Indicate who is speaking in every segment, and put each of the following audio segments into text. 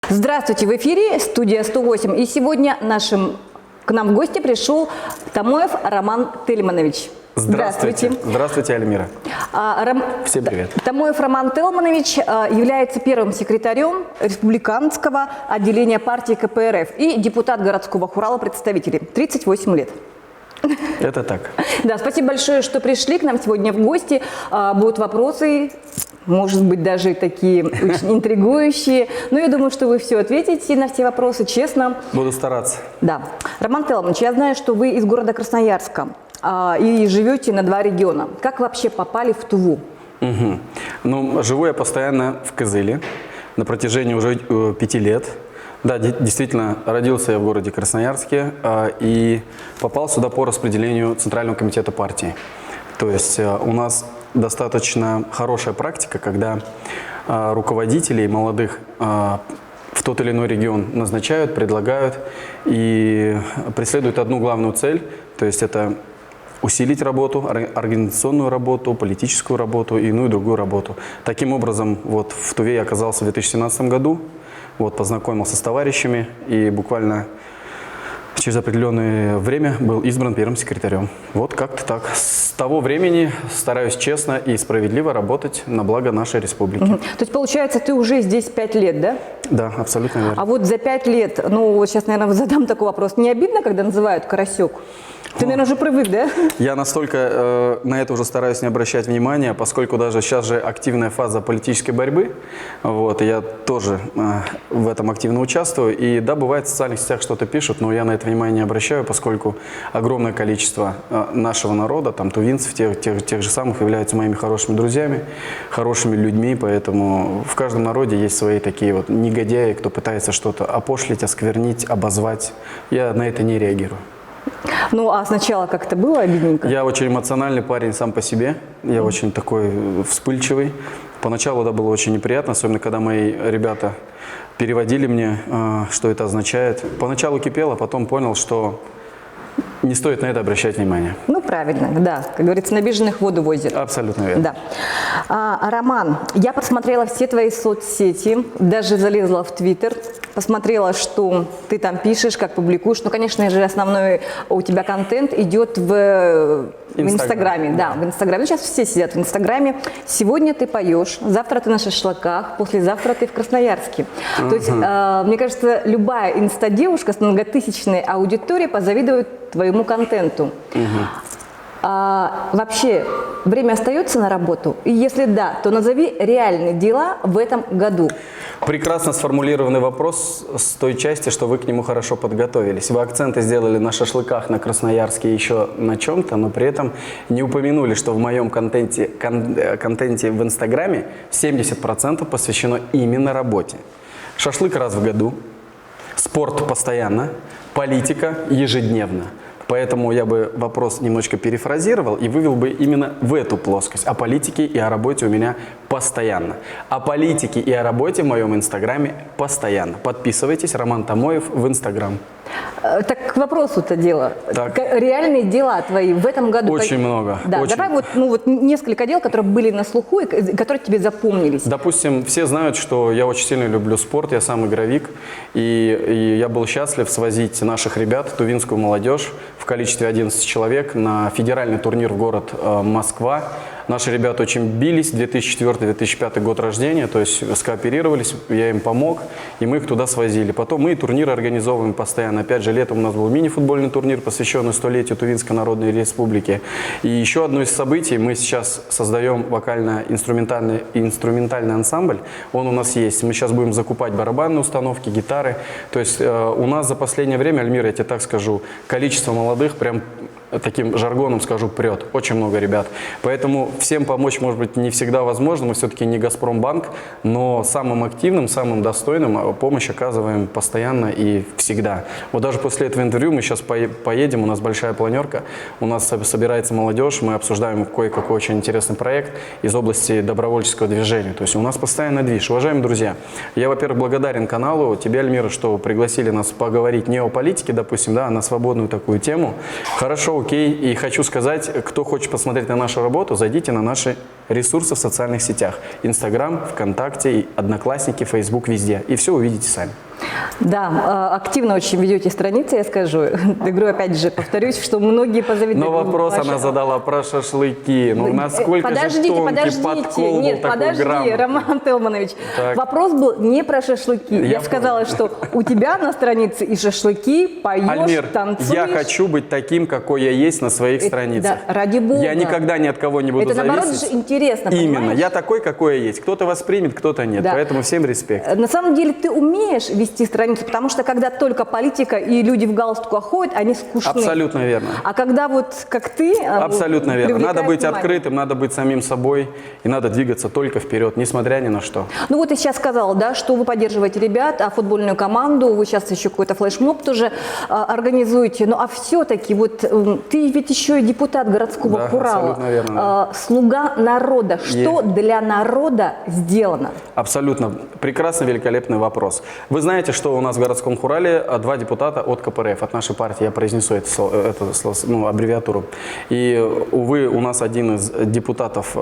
Speaker 1: Здравствуйте, в эфире студия 108. И сегодня к нам в гости пришел Томоев Роман Тельманович.
Speaker 2: Здравствуйте. Здравствуйте, Альмира. Всем привет.
Speaker 1: Томоев Роман Тельманович является первым секретарем республиканского отделения партии КПРФ и депутат городского хурала представителей. 38 лет.
Speaker 2: Это так.
Speaker 1: Да, спасибо большое, что пришли к нам сегодня в гости. Будут вопросы, может быть, даже такие очень интригующие. Но я думаю, что вы все ответите на все вопросы честно.
Speaker 2: Буду стараться.
Speaker 1: Да. Роман Тельманович, я знаю, что вы из города Красноярска и живете на два региона. Как вообще попали в Туву?
Speaker 2: Ну, живу я постоянно в Кызыле на протяжении уже 5 лет. Да, действительно, родился я в городе Красноярске и попал сюда по распределению Центрального комитета партии. То есть у нас достаточно хорошая практика, когда руководителей молодых в тот или иной регион назначают, предлагают и преследуют одну главную цель, то есть это усилить работу, организационную работу, политическую работу и иную и другую работу. Таким образом, вот в Туве я оказался в 2017 году, вот, познакомился с товарищами и буквально через определенное время был избран первым секретарем. Вот как-то так. С того времени стараюсь честно и справедливо работать на благо нашей республики.
Speaker 1: То есть, получается, ты уже здесь 5 лет, да?
Speaker 2: Да, абсолютно верно.
Speaker 1: А вот за 5 лет, ну, вот сейчас, наверное, задам такой вопрос. Не обидно, когда называют карасек? Ты, наверное, уже привык, да?
Speaker 2: Я настолько на это уже стараюсь не обращать внимания, поскольку даже сейчас же активная фаза политической борьбы. Вот, и я тоже в этом активно участвую. И да, бывает в социальных сетях что-то пишут, но я на это внимание не обращаю, поскольку огромное количество нашего народа, там тувинцев, тех же самых, являются моими хорошими друзьями, хорошими людьми. Поэтому в каждом народе есть свои такие вот негодяи, кто пытается что-то опошлить, осквернить, обозвать. Я на это не реагирую.
Speaker 1: Ну, а сначала как-то было обидненько?
Speaker 2: Я очень эмоциональный парень сам по себе. Я очень такой вспыльчивый. Поначалу, да, было очень неприятно, особенно когда мои ребята переводили мне, что это означает. Поначалу кипело, потом понял, что не стоит на это обращать внимание.
Speaker 1: Ну, правильно, да. Как говорится, на обиженных воду возят.
Speaker 2: Абсолютно верно.
Speaker 1: Да. Роман, я посмотрела все твои соцсети, даже залезла в Твиттер, посмотрела, что ты там пишешь, как публикуешь. Ну, конечно же, основной у тебя контент идет в Инстаграме. Да, в Инстаграме. Сейчас все сидят в Инстаграме. Сегодня ты поешь, завтра ты на шашлыках, послезавтра ты в Красноярске. То есть, мне кажется, любая инстадевушка с многотысячной аудиторией позавидует твоему контенту. Вообще, время остается на работу? И если да, то назови реальные дела в этом году.
Speaker 2: Прекрасно сформулированный вопрос с той части, что вы к нему хорошо подготовились. Вы акценты сделали на шашлыках, на Красноярске, еще на чем-то, но при этом не упомянули, что в моем контенте в Инстаграме 70% посвящено именно работе. Шашлык раз в году, спорт постоянно, политика ежедневно. Поэтому я бы вопрос немножко перефразировал и вывел бы именно в эту плоскость. О политике и о работе у меня постоянно. О политике и о работе в моем Инстаграме постоянно. Подписывайтесь, Роман Томоев в Инстаграм.
Speaker 1: Так к вопросу-то дело.
Speaker 2: Так.
Speaker 1: Реальные дела твои в этом году.
Speaker 2: Очень много.
Speaker 1: Да,
Speaker 2: очень.
Speaker 1: давай вот несколько дел, которые были на слуху и которые тебе запомнились.
Speaker 2: Допустим, все знают, что я очень сильно люблю спорт, я сам игровик, и я был счастлив свозить наших ребят, тувинскую молодежь, в количестве 11 человек на федеральный турнир в город Москва. Наши ребята очень бились, 2004-2005 год рождения, то есть скооперировались, я им помог, и мы их туда свозили. Потом мы турниры организовываем постоянно. Опять же, летом у нас был мини-футбольный турнир, посвященный 100-летию Тувинской Народной Республики. И еще одно из событий, мы сейчас создаем вокально-инструментальный ансамбль, он у нас есть. Мы сейчас будем закупать барабанные установки, гитары. То есть у нас за последнее время, Альмира, я тебе так скажу, количество молодых прям таким жаргоном скажу, прет. Очень много ребят. Поэтому всем помочь, может быть, не всегда возможно. Мы все-таки не Газпромбанк, но самым активным, самым достойным помощь оказываем постоянно и всегда. Вот даже после этого интервью мы сейчас поедем, у нас большая планерка, у нас собирается молодежь, мы обсуждаем кое-какой очень интересный проект из области добровольческого движения. То есть у нас постоянно движ. Уважаемые друзья, я, во-первых, благодарен каналу, тебе, Альмира, что пригласили нас поговорить не о политике, допустим, да, а на свободную такую тему. Хорошо все окей. И хочу сказать, кто хочет посмотреть на нашу работу, зайдите на наши ресурсы в социальных сетях. Инстаграм, ВКонтакте, Одноклассники, Фейсбук, везде. И все увидите сами.
Speaker 1: Да, активно очень ведете страницы, я скажу. Игру опять же повторюсь, что многие позавидуют.
Speaker 2: Но вопрос она задала про шашлыки. Ну, насколько же тонкий подкол
Speaker 1: Нет,
Speaker 2: был такой
Speaker 1: подожди,
Speaker 2: грамотный.
Speaker 1: Роман Телманович.
Speaker 2: Так.
Speaker 1: Вопрос был не про шашлыки. Я
Speaker 2: понял.
Speaker 1: сказала, что у тебя на странице и шашлыки, поешь,
Speaker 2: Альмир,
Speaker 1: танцуешь.
Speaker 2: я хочу быть таким, какой я есть на своих страницах.
Speaker 1: Да, ради бога.
Speaker 2: Я никогда ни от кого не буду
Speaker 1: Это наоборот
Speaker 2: зависеть.
Speaker 1: же интересно,
Speaker 2: Именно.
Speaker 1: понимаешь?
Speaker 2: Я такой, какой я есть. Кто-то воспримет, кто-то нет.
Speaker 1: Да.
Speaker 2: Поэтому всем респект.
Speaker 1: На самом деле ты умеешь вести страницу, потому что когда только политика и люди в галстуках ходят, они скучны.
Speaker 2: Абсолютно верно.
Speaker 1: А когда вот как ты...
Speaker 2: Абсолютно верно.
Speaker 1: привлекает
Speaker 2: Надо быть
Speaker 1: внимание.
Speaker 2: открытым, надо быть самим собой. И надо двигаться только вперед, несмотря ни на что.
Speaker 1: Ну вот ты сейчас сказала, да, что вы поддерживаете ребят, а футбольную команду, вы сейчас еще какой-то флешмоб тоже организуете. Ну а все-таки вот ты ведь еще и депутат городского
Speaker 2: Да,
Speaker 1: Урала,
Speaker 2: абсолютно верно,
Speaker 1: слуга народа. Что для народа сделано?
Speaker 2: Абсолютно. Прекрасный, великолепный вопрос. Вы знаете, что у нас в городском Урале 2 депутата от КПРФ, от нашей партии, я произнесу аббревиатуру. И, увы, у нас один из депутатов,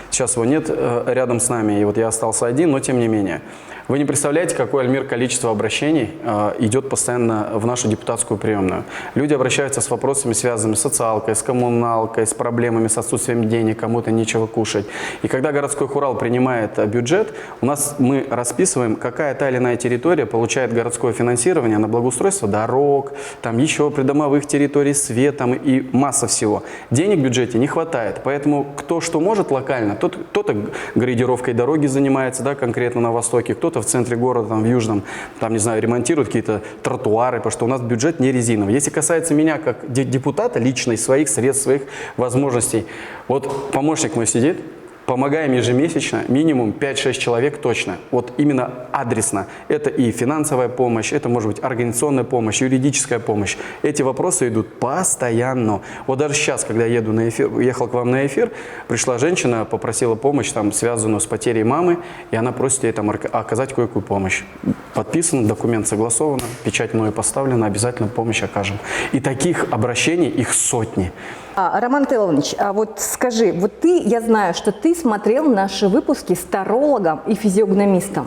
Speaker 2: сейчас его нет рядом с нами, и вот я остался один, но тем не менее. Вы не представляете, какое, Альмир, количество обращений идет постоянно в нашу депутатскую приемную. Люди обращаются с вопросами, связанными с социалкой, с коммуналкой, с проблемами, с отсутствием денег, кому-то нечего кушать. И когда городской Урал принимает бюджет, мы расписываем, какая та или иная территория получает городское финансирование на благоустройство дорог, там еще придомовых территорий, свет там, и масса всего. Денег в бюджете не хватает, поэтому кто что может локально, кто-то грейдировкой дороги занимается, да, конкретно на востоке, кто-то в центре города, там, в южном, там, не знаю, ремонтируют какие-то тротуары, потому что у нас бюджет не резиновый. Если касается меня как депутата, лично из своих средств, своих возможностей, вот помощник мой сидит, помогаем ежемесячно, минимум 5-6 человек точно. Вот именно адресно. Это и финансовая помощь, это может быть организационная помощь, юридическая помощь. Эти вопросы идут постоянно. Вот даже сейчас, когда я ехал к вам на эфир, пришла женщина, попросила помощь, там, связанную с потерей мамы, и она просит ей там оказать кое-какую помощь. Подписан, документ согласован, печать мною поставлена, обязательно помощь окажем. И таких обращений, их сотни.
Speaker 1: Роман Телманович, а вот скажи, вот я знаю, что ты смотрел наши выпуски с тарологом и физиогномистом.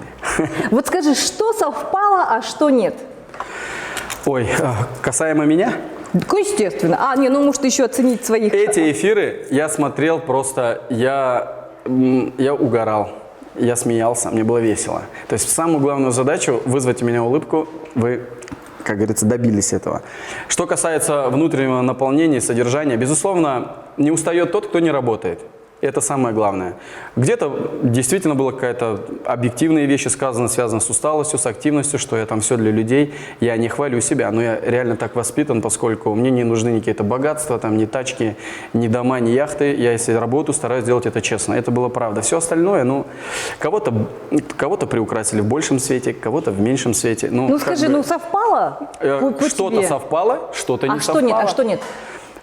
Speaker 1: Вот скажи, что совпало, а что нет?
Speaker 2: Ой, касаемо меня?
Speaker 1: Естественно. Ну может еще оценить своих...
Speaker 2: Эти эфиры я смотрел просто, я угорал. Я смеялся, мне было весело. То есть самую главную задачу вызвать у меня улыбку, вы, как говорится, добились этого. Что касается внутреннего наполнения и содержания, безусловно, не устает тот, кто не работает. Это самое главное. Где-то действительно была какая-то объективные вещи сказаны, связанные с усталостью, с активностью, что я там все для людей. Я не хвалю себя, но я реально так воспитан, поскольку мне не нужны ни какие-то богатства, там, ни тачки, ни дома, ни яхты. Я, если работаю, стараюсь делать это честно. Это было правда. Все остальное, кого-то приукрасили в большем свете, кого-то в меньшем свете.
Speaker 1: Скажи, совпало?
Speaker 2: Что-то совпало, что-то не совпало.
Speaker 1: А что нет?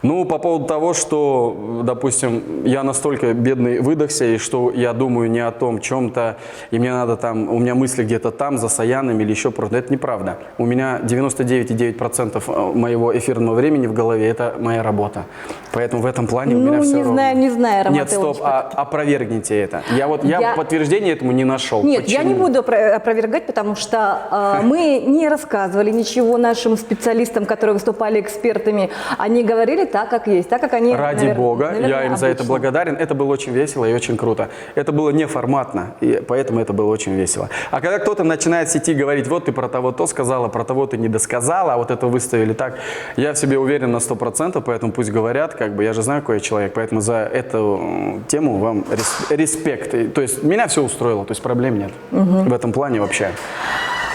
Speaker 2: По поводу того, что, допустим, я настолько бедный выдохся, и что я думаю не о том чем-то, и мне надо там, у меня мысли где-то там, за Саянами или еще просто. Это неправда. У меня 99,9% моего эфирного времени в голове – это моя работа. Поэтому в этом плане у меня все ровно.
Speaker 1: Не знаю, Роман
Speaker 2: Нет, стоп, опровергните это. Я подтверждения этому не нашел.
Speaker 1: Нет,
Speaker 2: Почему?
Speaker 1: я не буду опровергать, потому что мы не рассказывали ничего нашим специалистам, которые выступали экспертами. Они говорили так, как есть, так, как они...
Speaker 2: Ради бога, я им за это
Speaker 1: обычно.
Speaker 2: благодарен. Это было очень весело и очень круто. Это было неформатно, и поэтому это было очень весело. А когда кто-то начинает в сети говорить, вот ты про того то сказала, про того ты не досказала, а вот это выставили так, я в себе уверен на 100%, поэтому пусть говорят, я же знаю, какой я человек, поэтому за эту тему вам респект. То есть меня все устроило, то есть проблем нет в этом плане вообще.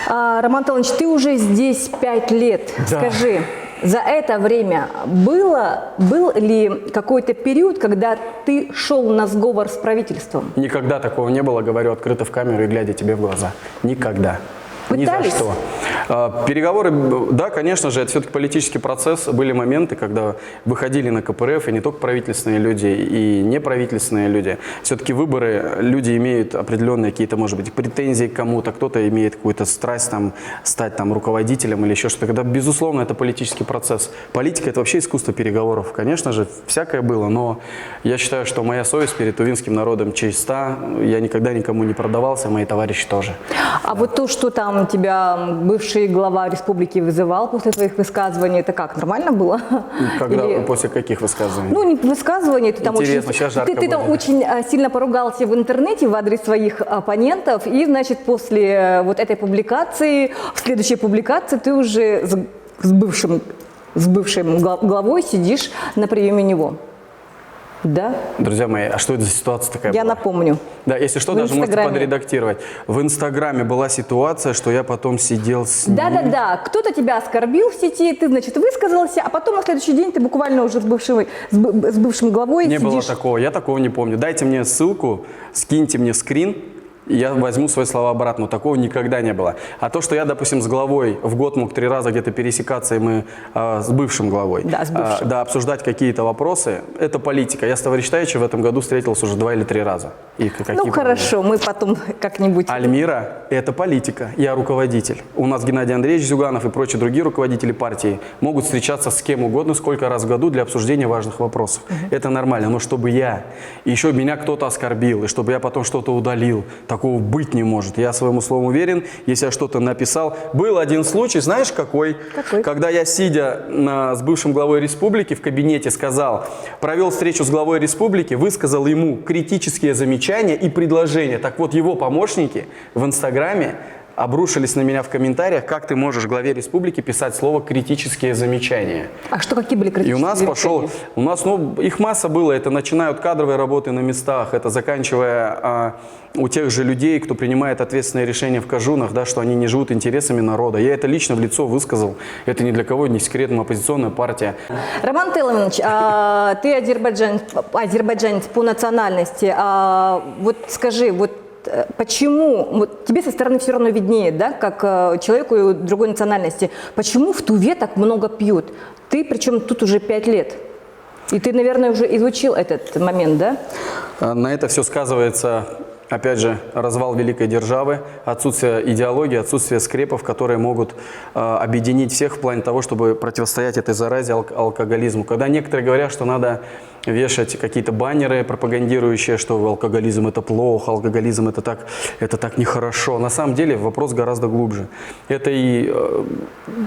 Speaker 1: Роман Телманович, ты уже здесь 5 лет.
Speaker 2: Да.
Speaker 1: Скажи, за это время был ли какой-то период, когда ты шел на сговор с правительством?
Speaker 2: Никогда такого не было, говорю открыто в камеру и глядя тебе в глаза. Никогда. Ни за
Speaker 1: Пытались?
Speaker 2: что. Переговоры, да, конечно же, это все-таки политический процесс. Были моменты, когда выходили на КПРФ, и не только правительственные люди, и неправительственные люди. Все-таки выборы, люди имеют определенные какие-то, может быть, претензии к кому-то, кто-то имеет какую-то страсть там, стать там, руководителем или еще что-то. Когда, безусловно, это политический процесс. Политика – это вообще искусство переговоров. Конечно же, всякое было, но я считаю, что моя совесть перед тувинским народом чиста. Я никогда никому не продавался, мои товарищи тоже.
Speaker 1: А вот то, что там тебя бывший глава республики вызывал после твоих высказываний, это как, нормально было?
Speaker 2: Когда,
Speaker 1: Или-
Speaker 2: после каких высказываний?
Speaker 1: Ну, не высказываний, ты там
Speaker 2: Интересно,
Speaker 1: очень,
Speaker 2: сейчас жарко
Speaker 1: ты там
Speaker 2: будет.
Speaker 1: очень сильно поругался в интернете в адрес своих оппонентов, и, значит, после вот этой публикации, в следующей публикации ты уже с бывшим главой сидишь на приеме него. Да?
Speaker 2: Друзья мои, а что это за ситуация такая
Speaker 1: Я
Speaker 2: была?
Speaker 1: напомню.
Speaker 2: Да, если что,
Speaker 1: В
Speaker 2: даже можете
Speaker 1: Инстаграме.
Speaker 2: подредактировать. В Инстаграме была ситуация, что я потом сидел с ним.
Speaker 1: Да-да-да, кто-то тебя оскорбил в сети, ты, значит, высказался, а потом на следующий день ты буквально уже с бывшим главой
Speaker 2: Не было
Speaker 1: сидишь.
Speaker 2: такого, я такого не помню. Дайте мне ссылку, скиньте мне скрин, и я возьму свои слова обратно. Такого никогда не было. А то, что я, допустим, с главой в год мог 3 раза где-то пересекаться, и мы с бывшим главой,
Speaker 1: Да, с бывшим.
Speaker 2: да, обсуждать какие-то вопросы, это политика. Я с товарищем Таичем в этом году встретился уже 2 или 3 раза. И какие
Speaker 1: Ну
Speaker 2: проблемы?
Speaker 1: хорошо, мы потом как-нибудь...
Speaker 2: Альмира – это политика, я руководитель. У нас Геннадий Андреевич Зюганов и прочие другие руководители партии могут встречаться с кем угодно, сколько раз в году для обсуждения важных вопросов. Это нормально, но чтобы я, и еще меня кто-то оскорбил, и чтобы я потом что-то удалил, такого быть не может. Я своему слову уверен, если я что-то написал. Был один случай, знаешь какой?
Speaker 1: Какой?
Speaker 2: Когда я, сидя с бывшим главой республики в кабинете, провел встречу с главой республики, высказал ему критические замечания и предложения. Так вот, его помощники в Инстаграме обрушились на меня в комментариях, как ты можешь главе республики писать слово «критические замечания».
Speaker 1: А что, какие были
Speaker 2: И
Speaker 1: критические
Speaker 2: у нас
Speaker 1: замечания?
Speaker 2: их масса было, это начиная от кадровой работы на местах, это заканчивая у тех же людей, кто принимает ответственные решения в Кажунах, да, что они не живут интересами народа. Я это лично в лицо высказал, это ни для кого не секрет, мы оппозиционная партия.
Speaker 1: Роман Телемович, ты азербайджанец по национальности. Вот скажи, почему, тебе со стороны все равно виднее, да, как человеку другой национальности, почему в Туве так много пьют? Ты, причем тут уже 5 лет. И ты, наверное, уже изучил этот момент, да?
Speaker 2: На это все сказывается, опять же, развал великой державы, отсутствие идеологии, отсутствие скрепов, которые могут объединить всех в плане того, чтобы противостоять этой заразе алкоголизму. Когда некоторые говорят, что надо вешать какие-то баннеры, пропагандирующие, что алкоголизм это плохо, алкоголизм это так нехорошо. На самом деле вопрос гораздо глубже. Это и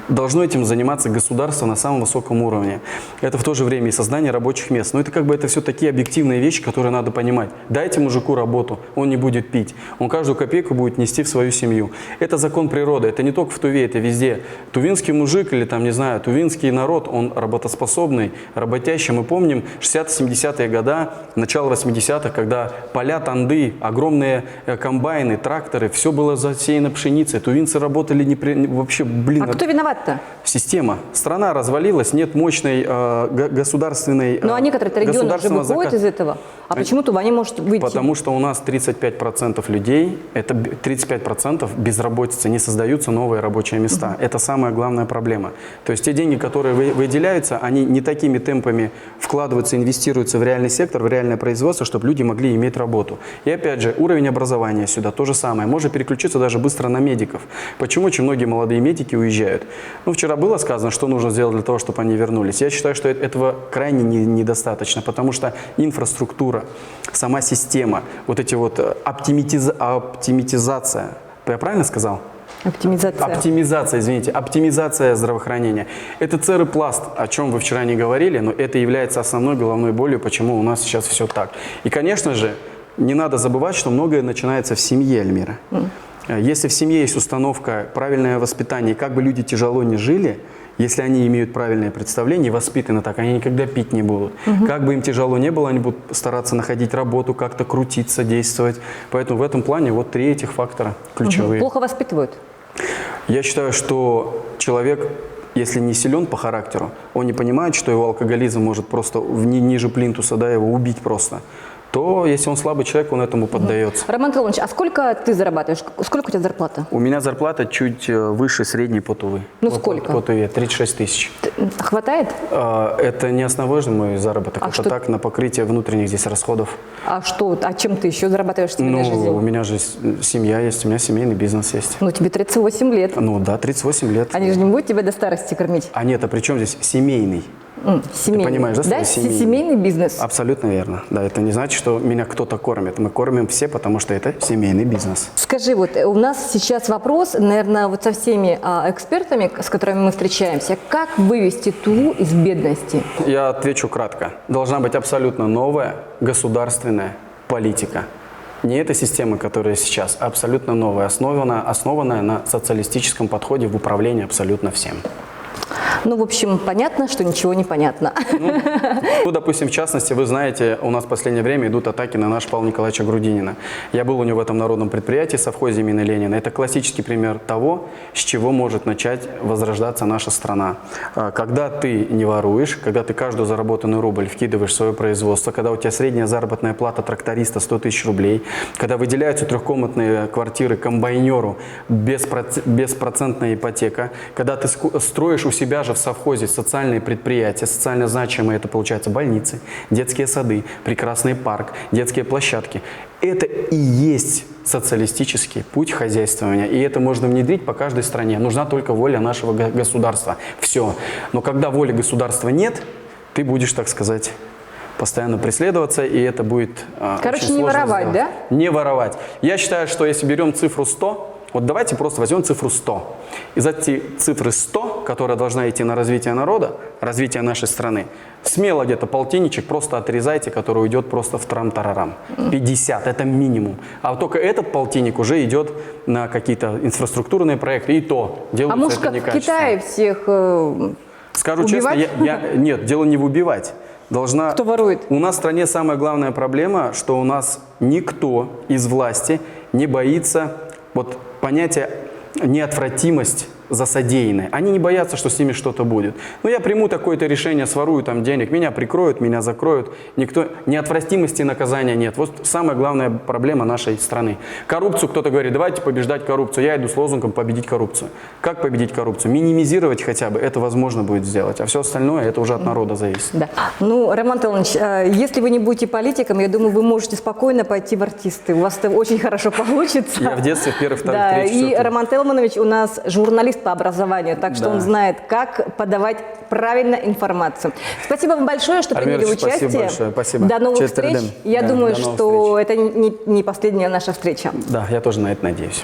Speaker 2: должно этим заниматься государство на самом высоком уровне. Это в то же время и создание рабочих мест. Но это все такие объективные вещи, которые надо понимать. Дайте мужику работу, он не будет пить. Он каждую копейку будет нести в свою семью. Это закон природы. Это не только в Туве, это везде. Тувинский мужик или там, не знаю, тувинский народ, он работоспособный, работящий. Мы помним 60-70-е годы, начало 80-х, когда поля, танды, огромные комбайны, тракторы, все было засеяно пшеницей. Тувинцы работали вообще,
Speaker 1: А кто виноват-то?
Speaker 2: Система. Страна развалилась, нет мощной государственной...
Speaker 1: Ну, а некоторые регионы уже выходят из этого. А почему Тува не может выйти?
Speaker 2: Потому что у нас 35% людей, это 35% безработицы, не создаются новые рабочие места. Это самая главная проблема. То есть те деньги, которые выделяются, они не такими темпами вкладываются, инвестируются в реальный сектор, в реальное производство, чтобы люди могли иметь работу. И опять же, уровень образования сюда то же самое. Можно переключиться даже быстро на медиков. Почему очень многие молодые медики уезжают? Ну, вчера было сказано, что нужно сделать для того, чтобы они вернулись. Я считаю, что этого крайне недостаточно, потому что инфраструктура, сама система, вот эти вот оптимизация, я правильно сказал? Оптимизация здравоохранения. Это церопласт, о чем вы вчера не говорили, но это является основной головной болью, почему у нас сейчас все так. И, конечно же, не надо забывать, что многое начинается в семье, Альмира. Если в семье есть установка, правильное воспитание, и как бы люди тяжело не жили, если они имеют правильное представление и воспитаны так, они никогда пить не будут. Как бы им тяжело не было, они будут стараться находить работу, как-то крутиться, действовать. Поэтому в этом плане вот 3 этих фактора ключевые.
Speaker 1: Плохо воспитывают?
Speaker 2: Я считаю, что человек, если не силен по характеру, он не понимает, что его алкоголизм может просто ниже плинтуса, да, его убить просто. то если он слабый человек, он этому поддается.
Speaker 1: Роман Толманович, а сколько ты зарабатываешь? Сколько у тебя зарплата?
Speaker 2: У меня зарплата чуть выше средней по Тувы.
Speaker 1: Ну,
Speaker 2: Вот
Speaker 1: сколько?
Speaker 2: По Туве 36 тысяч.
Speaker 1: Хватает?
Speaker 2: Это не основной же мой заработок,
Speaker 1: А
Speaker 2: это
Speaker 1: что?
Speaker 2: так, на покрытие внутренних здесь расходов.
Speaker 1: А что? А чем ты еще зарабатываешь себе на
Speaker 2: Ну,
Speaker 1: жизнь?
Speaker 2: у меня же семья есть, у меня семейный бизнес есть.
Speaker 1: Ну, тебе 38 лет.
Speaker 2: Ну да, 38 лет.
Speaker 1: Они же не будут тебя до старости кормить?
Speaker 2: А нет, а при чем здесь семейный?
Speaker 1: Семейный.
Speaker 2: понимаешь, да,
Speaker 1: Да,
Speaker 2: слово семейный?
Speaker 1: семейный бизнес.
Speaker 2: Абсолютно верно. Да, это не значит, что меня кто-то кормит. Мы кормим все, потому что это семейный бизнес.
Speaker 1: Скажи, вот у нас сейчас вопрос, наверное, вот со всеми экспертами, с которыми мы встречаемся, как вывести Туву из бедности?
Speaker 2: Я отвечу кратко. Должна быть абсолютно новая государственная политика. Не эта система, которая сейчас, а абсолютно новая, основанная на социалистическом подходе в управлении абсолютно всем.
Speaker 1: Ну, в общем, понятно, что ничего не понятно.
Speaker 2: Ну, допустим, в частности, вы знаете, у нас в последнее время идут атаки на нашего Павла Николаевича Грудинина. Я был у него в этом народном предприятии, совхозе имени Ленина. Это классический пример того, с чего может начать возрождаться наша страна. Когда ты не воруешь, когда ты каждую заработанную рубль вкидываешь в свое производство, когда у тебя средняя заработная плата тракториста 100 тысяч рублей, когда выделяются трехкомнатные квартиры комбайнеру, беспроцентная ипотека, когда ты строишь у себя же в совхозе социальные предприятия, социально значимые, это получается больницы, детские сады, прекрасный парк, детские площадки. Это и есть социалистический путь хозяйствования, и это можно внедрить по каждой стране. Нужна только воля нашего государства. Все. Но когда воли государства нет, ты будешь, так сказать, постоянно преследоваться, и это будет
Speaker 1: Короче,
Speaker 2: очень
Speaker 1: не
Speaker 2: сложно
Speaker 1: воровать,
Speaker 2: сделать.
Speaker 1: да?
Speaker 2: Не воровать. Я считаю, что если берем цифру 100, вот давайте просто возьмем цифру 100. Из этой цифры 100, которая должна идти на развитие народа, развитие нашей страны, смело где-то полтинничек просто отрезайте, который уйдет просто в трам-тарарам. 50 – это минимум. А вот только этот полтинник уже идет на какие-то инфраструктурные проекты, и то
Speaker 1: А
Speaker 2: делается
Speaker 1: может,
Speaker 2: это
Speaker 1: как в
Speaker 2: некачественно.
Speaker 1: Китае всех
Speaker 2: Скажу
Speaker 1: убивать?
Speaker 2: честно, нет, дело не в убивать.
Speaker 1: Кто ворует?
Speaker 2: У нас в стране самая главная проблема, что у нас никто из власти не боится вот понятия неотвратимость за содеянное. Они не боятся, что с ними что-то будет. Но я приму такое-то решение, сворую там денег, меня прикроют, меня закроют. Никто, неотвратимости наказания нет. Вот самая главная проблема нашей страны. Коррупцию, кто-то говорит, давайте побеждать коррупцию. Я иду с лозунгом победить коррупцию. Как победить коррупцию? Минимизировать хотя бы, это возможно будет сделать. А все остальное, это уже от народа зависит.
Speaker 1: Да. Ну, Роман Толманович, если вы не будете политиком, я думаю, вы можете спокойно пойти в артисты. У вас это очень хорошо получится.
Speaker 2: Я в детстве в первый, второй,
Speaker 1: Да,
Speaker 2: третий,
Speaker 1: и
Speaker 2: четвертый.
Speaker 1: Роман Толманович у нас журналист по образованию, так что
Speaker 2: Да.
Speaker 1: он знает, как подавать правильно информацию. Спасибо вам большое, что приняли
Speaker 2: Альмирович,
Speaker 1: участие.
Speaker 2: спасибо большое, спасибо.
Speaker 1: До новых
Speaker 2: Честер
Speaker 1: встреч.
Speaker 2: Дем.
Speaker 1: Я
Speaker 2: Да,
Speaker 1: думаю,
Speaker 2: до новых
Speaker 1: что
Speaker 2: встреч.
Speaker 1: это не последняя наша встреча.
Speaker 2: Да, я тоже на это надеюсь.